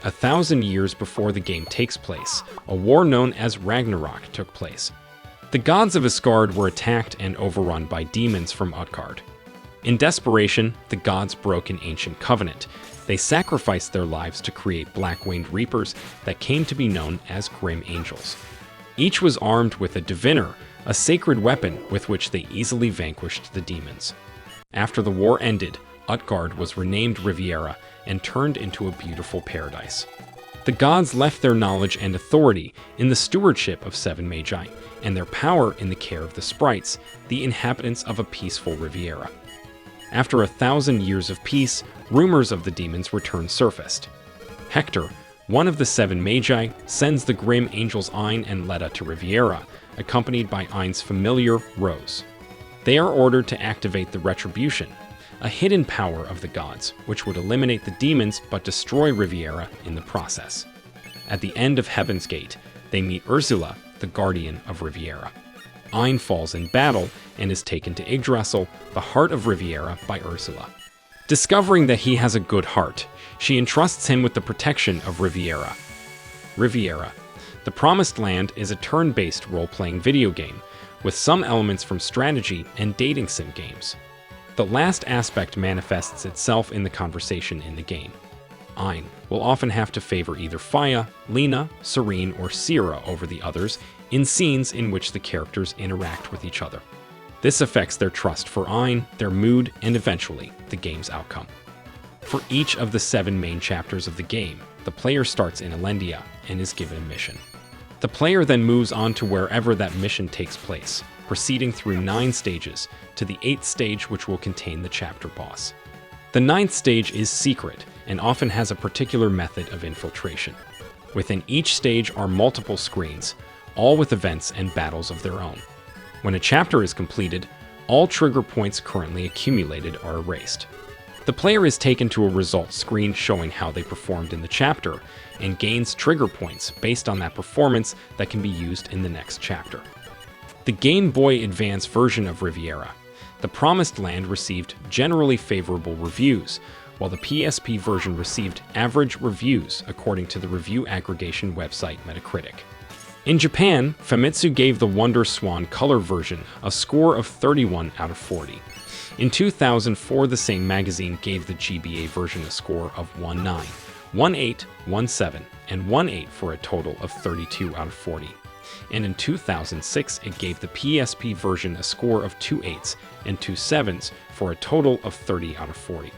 1,000 years before the game takes place, a war known as Ragnarok took place. The gods of Asgard were attacked and overrun by demons from Utgard. In desperation, the gods broke an ancient covenant. They sacrificed their lives to create black-winged reapers that came to be known as Grim Angels. Each was armed with a diviner, a sacred weapon with which they easily vanquished the demons. After the war ended, Utgard was renamed Riviera and turned into a beautiful paradise. The gods left their knowledge and authority in the stewardship of 7 magi, and their power in the care of the sprites, the inhabitants of a peaceful Riviera. After 1,000 years of peace, rumors of the demons return surfaced. Hector, one of the 7 magi, sends the grim angels Ein and Leda to Riviera, accompanied by Ein's familiar, Rose. They are ordered to activate the Retribution, a hidden power of the gods, which would eliminate the demons but destroy Riviera in the process. At the end of Heaven's Gate, they meet Ursula, the guardian of Riviera. Ein falls in battle and is taken to Yggdrasil, the heart of Riviera, by Ursula. Discovering that he has a good heart, she entrusts him with the protection of Riviera. Riviera, the Promised Land, is a turn-based role-playing video game, with some elements from strategy and dating sim games. The last aspect manifests itself in the conversation in the game. Ein will often have to favor either Faya, Lena, Serene, or Sierra over the others in scenes in which the characters interact with each other. This affects their trust for Ein, their mood, and eventually, the game's outcome. For each of the 7 main chapters of the game, the player starts in Elendia and is given a mission. The player then moves on to wherever that mission takes place, proceeding through 9 stages to the 8th stage, which will contain the chapter boss. The 9th stage is secret and often has a particular method of infiltration. Within each stage are multiple screens, all with events and battles of their own. When a chapter is completed, all trigger points currently accumulated are erased. The player is taken to a results screen showing how they performed in the chapter and gains trigger points based on that performance that can be used in the next chapter. The Game Boy Advance version of Riviera, The Promised Land, received generally favorable reviews, while the PSP version received average reviews according to the review aggregation website Metacritic. In Japan, Famitsu gave the WonderSwan Color version a score of 31 out of 40. In 2004, the same magazine gave the GBA version a score of 19, 18, 17, and 18 for a total of 32 out of 40. And in 2006, it gave the PSP version a score of 2 8s and 2 7s for a total of 30 out of 40.